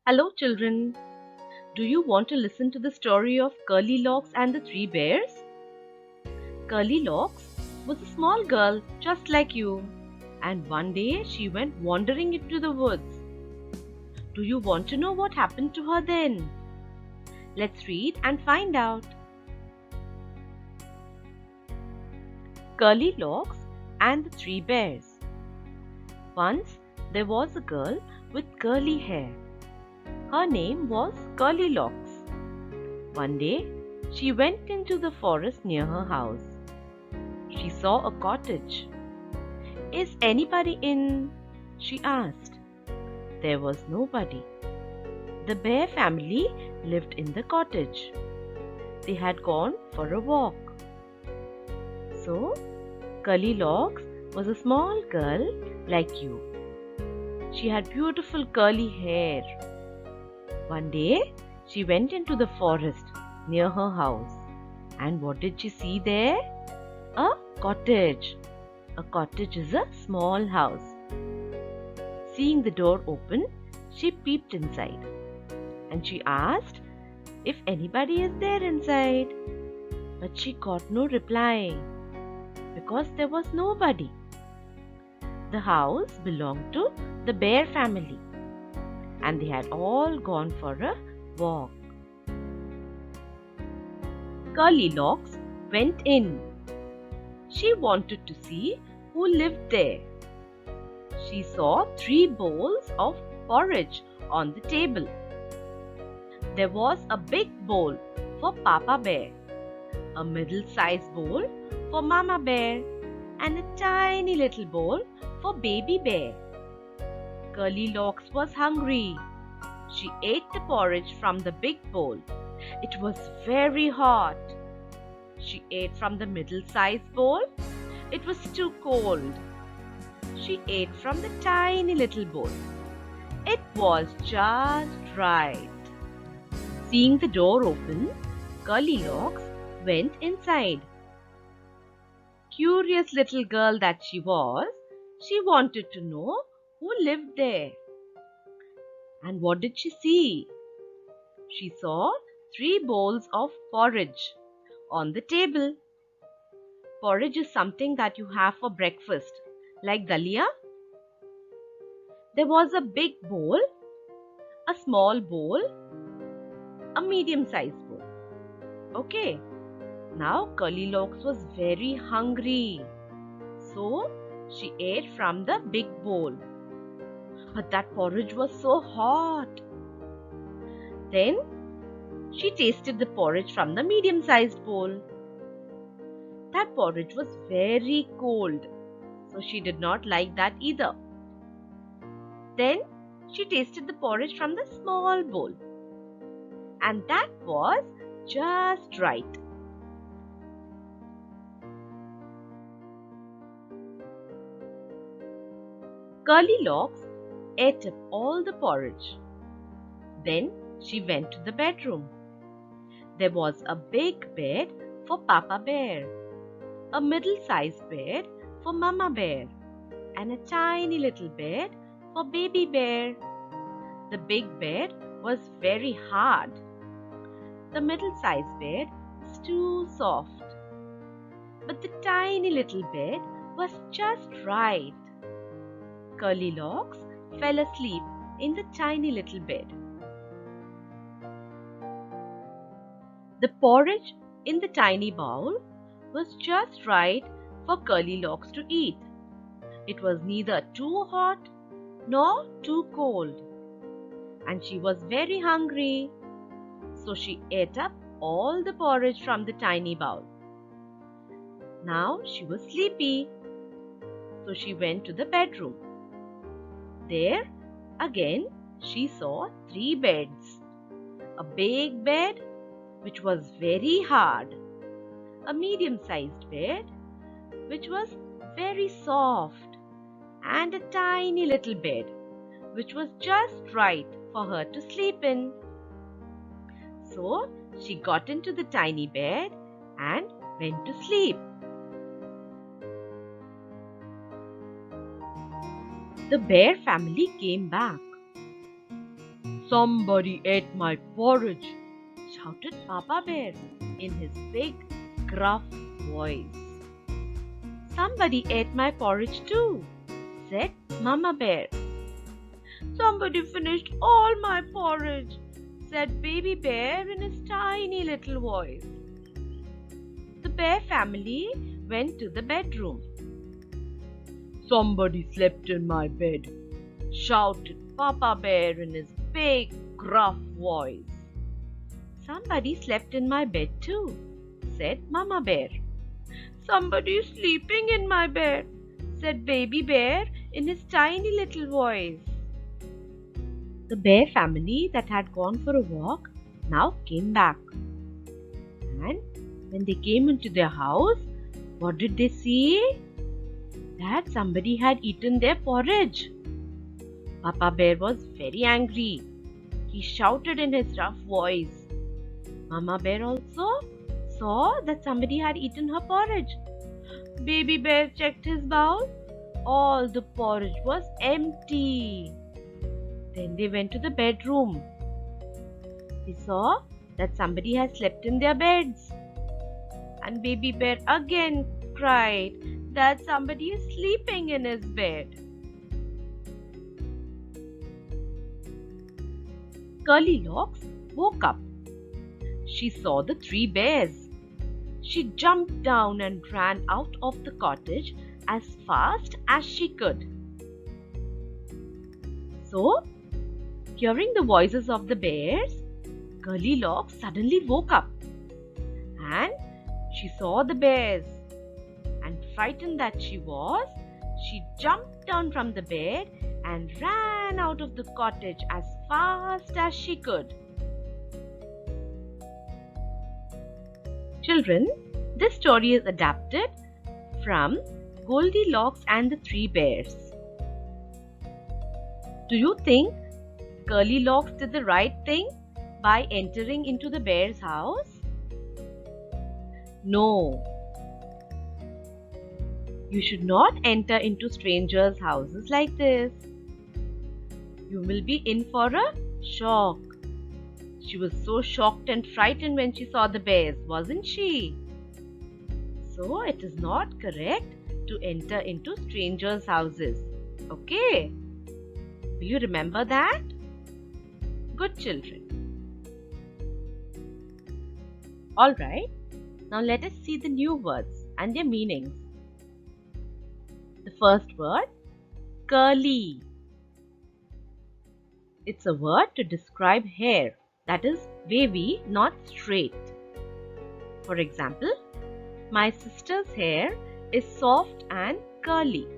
Hello, children. Do you want to listen to the story of Curly Locks and the Three Bears? Curly Locks was a small girl just like you, and one day she went wandering into the woods. Do you want to know what happened to her then? Let's read and find out. Curly Locks and the Three Bears. Once there was a girl with curly hair. Her name was Curly Locks. One day, she went into the forest near her house. She saw a cottage. "Is anybody in?" she asked. There was nobody. The bear family lived in the cottage. They had gone for a walk. So, Curly Locks was a small girl like you. She had beautiful curly hair. One day, she went into the forest near her house. And what did she see there? A cottage. A cottage is a small house. Seeing the door open, she peeped inside. And she asked if anybody is there inside. But she got no reply because there was nobody. The house belonged to the bear family, and they had all gone for a walk. Curly Locks went in. She wanted to see who lived there. She saw 3 bowls of porridge on the table. There was a big bowl for Papa Bear, a middle-sized bowl for Mama Bear, and a tiny little bowl for Baby Bear. Curly Locks was hungry. She ate the porridge from the big bowl. It was very hot. She ate from the middle-sized bowl. It was too cold. She ate from the tiny little bowl. It was just right. Seeing the door open, Curly Locks went inside. Curious little girl that she was, she wanted to know who lived there. And what did she see? She saw 3 bowls of porridge on the table. Porridge is something that you have for breakfast, like dalia. There was a big bowl, a small bowl, a medium-sized bowl. Okay, now Curly Locks was very hungry. So she ate from the big bowl. But that porridge was so hot. Then she tasted the porridge from the medium-sized bowl. That porridge was very cold, so she did not like that either. Then she tasted the porridge from the small bowl, and that was just right. Curly Locks ate up all the porridge. Then she went to the bedroom. There was a big bed for Papa Bear, a middle-sized bed for Mama Bear, and a tiny little bed for Baby Bear. The big bed was very hard. The middle-sized bed was too soft. But the tiny little bed was just right. Curly Locks fell asleep in the tiny little bed. The porridge in the tiny bowl was just right for Curly Locks to eat. It was neither too hot nor too cold, and she was very hungry. So she ate up all the porridge from the tiny bowl. Now she was sleepy, so she went to the bedroom. There again she saw 3 beds. A big bed, which was very hard. A medium-sized bed, which was very soft. And a tiny little bed, which was just right for her to sleep in. So she got into the tiny bed and went to sleep. The bear family came back. Somebody ate my porridge, shouted Papa Bear in his big, gruff voice. Somebody ate my porridge too, said Mama Bear. Somebody finished all my porridge, said Baby Bear in his tiny little voice. The bear family went to the bedroom. Somebody slept in my bed, shouted Papa Bear in his big, gruff voice. Somebody slept in my bed too, said Mama Bear. Somebody is sleeping in my bed, said Baby Bear in his tiny little voice. The bear family that had gone for a walk now came back. And when they came into their house, what did they see? That somebody had eaten their porridge. Papa Bear was very angry. He shouted in his rough voice. Mama Bear also saw that somebody had eaten her porridge. Baby Bear checked his bowl. All the porridge was empty. Then they went to the bedroom. They saw that somebody had slept in their beds. And Baby Bear again cried that somebody is sleeping in his bed. Goldilocks woke up. She saw the three bears. She jumped down and ran out of the cottage as fast as she could. So, hearing the voices of the bears, Goldilocks suddenly woke up. And she saw the bears. And frightened that she was, she jumped down from the bed and ran out of the cottage as fast as she could. Children, this story is adapted from Goldilocks and the Three Bears. Do you think Goldilocks did the right thing by entering into the bear's house? No. You should not enter into strangers' houses like this. You will be in for a shock. She was so shocked and frightened when she saw the bears, wasn't she? So it is not correct to enter into strangers' houses. Okay? Will you remember that? Good children. Alright, now let us see the new words and their meanings. The first word, curly. It's a word to describe hair that is wavy, not straight. For example, my sister's hair is soft and curly.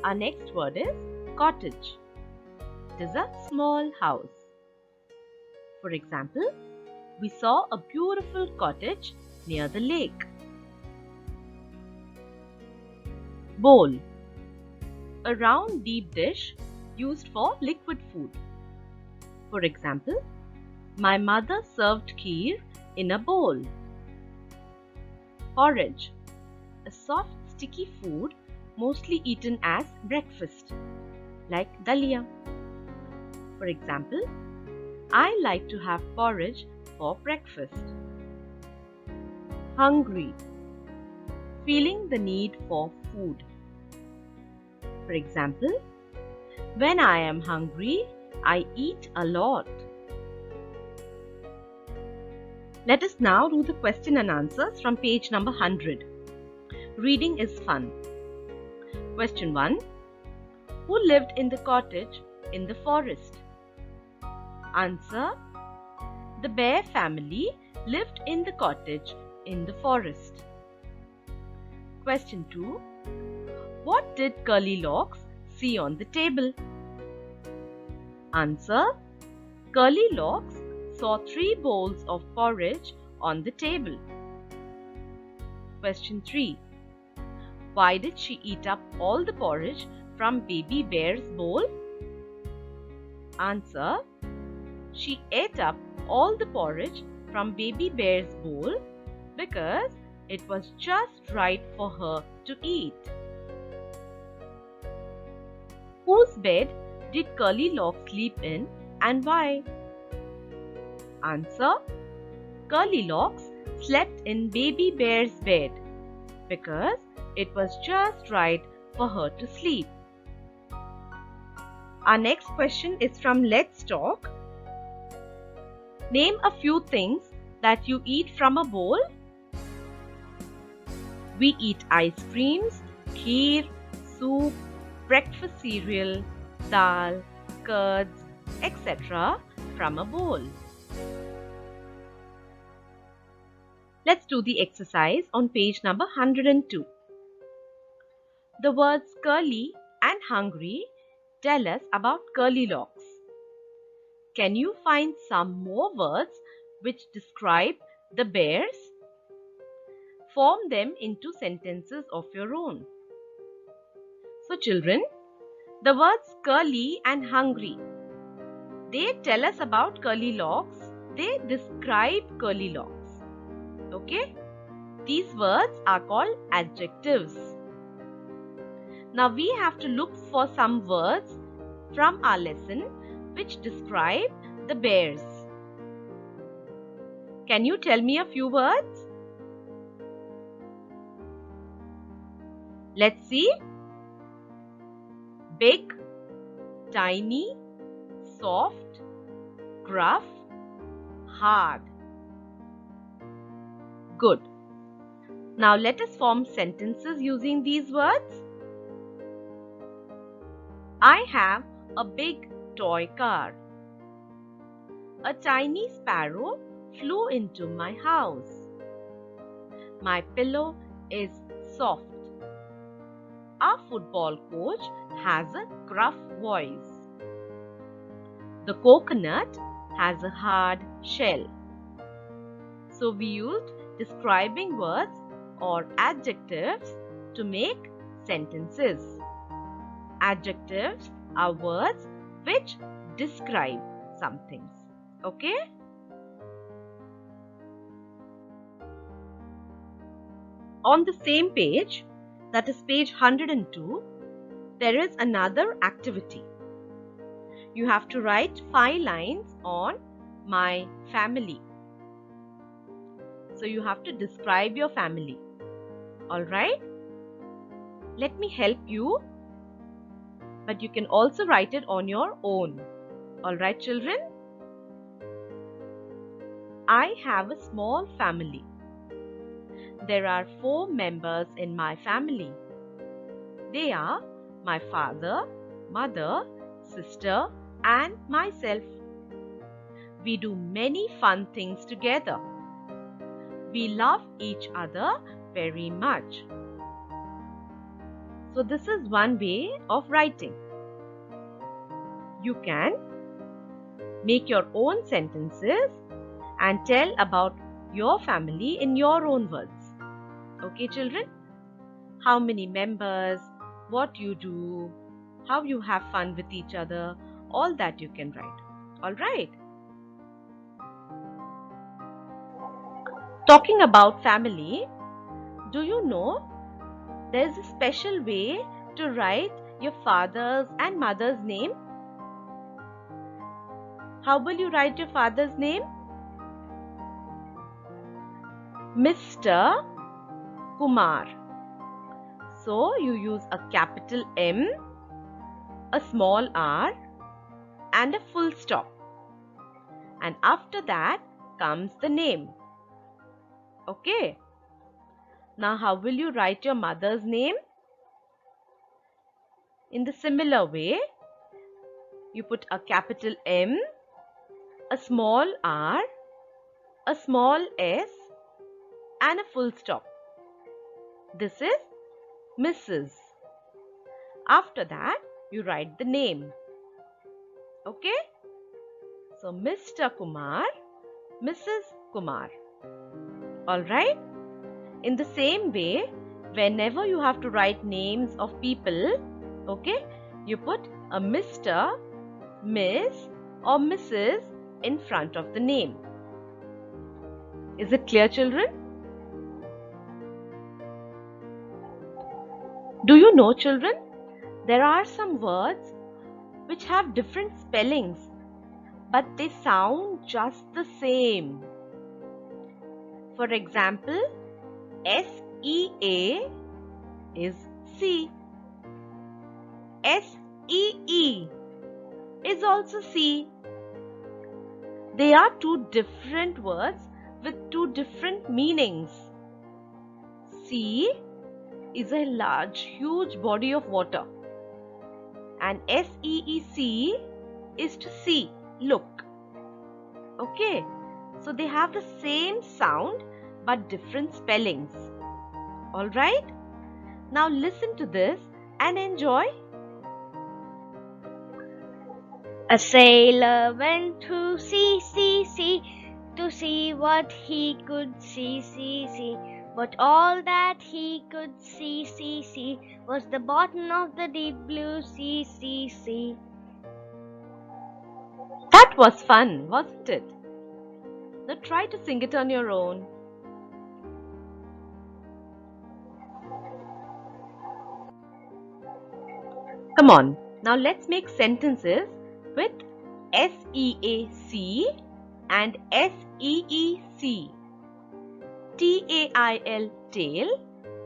Our next word is cottage. It is a small house. For example, we saw a beautiful cottage near the lake. Bowl. A round deep dish used for liquid food. For example, my mother served kheer in a bowl. Porridge. A soft sticky food mostly eaten as breakfast, like dalia. For example, I like to have porridge for breakfast. Hungry. Feeling the need for food. For example, when I am hungry, I eat a lot. Let us now do the question and answers from page number 100. Reading is fun. Question 1. Who lived in the cottage in the forest? Answer. The bear family lived in the cottage in the forest. Question 2. What did Goldilocks see on the table? Answer. Goldilocks saw 3 bowls of porridge on the table. Question 3. Why did she eat up all the porridge from Baby Bear's bowl? Answer. She ate up all the porridge from Baby Bear's bowl because it was just right for her to eat. Whose bed did Curly Locks sleep in and why? Answer: Curly Locks slept in Baby Bear's bed because it was just right for her to sleep. Our next question is from Let's Talk. Name a few things that you eat from a bowl. We eat ice creams, kheer, soup, breakfast cereal, dal, curds, etc. from a bowl. Let's do the exercise on page number 102. The words curly and hungry tell us about Curly Locks. Can you find some more words which describe the bears? Form them into sentences of your own. So children, the words curly and hungry, they tell us about Curly Locks. They describe Curly Locks. Okay? These words are called adjectives. Now we have to look for some words from our lesson which describe the bears. Can you tell me a few words? Let's see. Big, tiny, soft, gruff, hard. Good. Now let us form sentences using these words. I have a big toy car. A tiny sparrow flew into my house. My pillow is soft. Our football coach has a gruff voice. The coconut has a hard shell. So we used describing words or adjectives to make sentences. Adjectives are words which describe some things. Okay? On the same page, that is page 102, there is another activity. You have to write 5 lines on my family. So you have to describe your family. Alright? Let me help you. But you can also write it on your own. Alright children? I have a small family. There are 4 members in my family. They are my father, mother, sister, and myself. We do many fun things together. We love each other very much. So this is one way of writing. You can make your own sentences and tell about your family in your own words. Okay children? How many members, what you do, how you have fun with each other, all that you can write. Alright? Talking about family, do you know there is a special way to write your father's and mother's name? How will you write your father's name? Mr. Kumar. So you use a capital M, a small r, and a full stop. And after that comes the name. Okay. Now how will you write your mother's name? In the similar way, you put a capital M, a small r, a small s, and a full stop. This is Mrs. After that, you write the name. Okay? So Mr. Kumar, Mrs. Kumar. Alright? In the same way, whenever you have to write names of people, okay, you put a Mr., Miss or Mrs. in front of the name. Is it clear, children? Do you know, children, there are some words which have different spellings, but they sound just the same. For example, SEA is sea. SEE is also sea. They are two different words with two different meanings. Sea is a large, huge body of water, and SEEC is to see, look. Okay, so they have the same sound but different spellings. Alright, now listen to this and enjoy. A sailor went to sea, to see what he could see. But all that he could see was the bottom of the deep blue sea. That was fun, wasn't it? Now try to sing it on your own. Come on, now let's make sentences with SEAC and SEEC. TAIL, tail,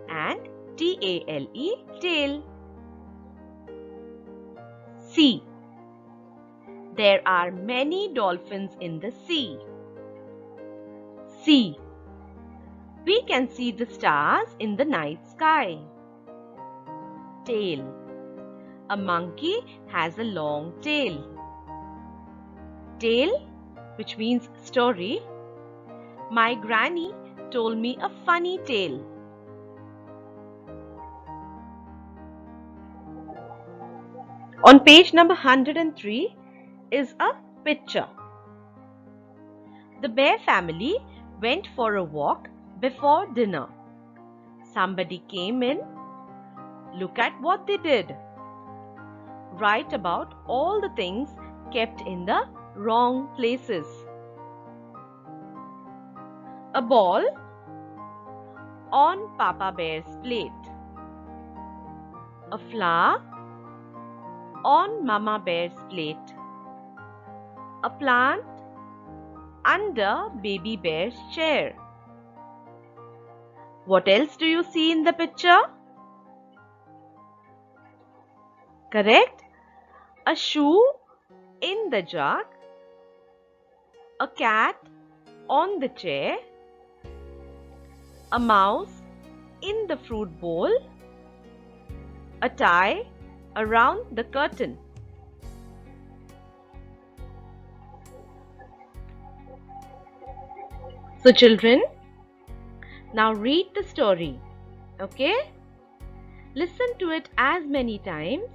and TALE, tail. Sea. There are many dolphins in the sea. Sea. We can see the stars in the night sky. Tail. A monkey has a long tail. Tale, which means story. My granny told me a funny tale. On page number 103 is a picture. The bear family went for a walk before dinner. Somebody came in. Look at what they did. Write about all the things kept in the wrong places. A ball on Papa Bear's plate. A flower on Mama Bear's plate. A plant under Baby Bear's chair. What else do you see in the picture? Correct? A shoe in the jug. A cat on the chair. A mouse in the fruit bowl. A tie around the curtain. So children, now read the story, okay? Listen to it as many times.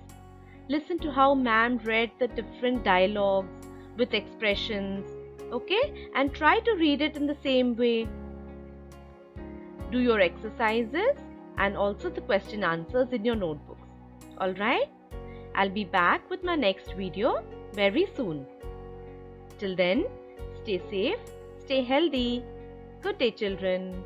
Listen to how ma'am read the different dialogues with expressions, okay? And try to read it in the same way. Do your exercises and also the question answers in your notebooks. Alright? I'll be back with my next video very soon. Till then, stay safe, stay healthy. Good day, children.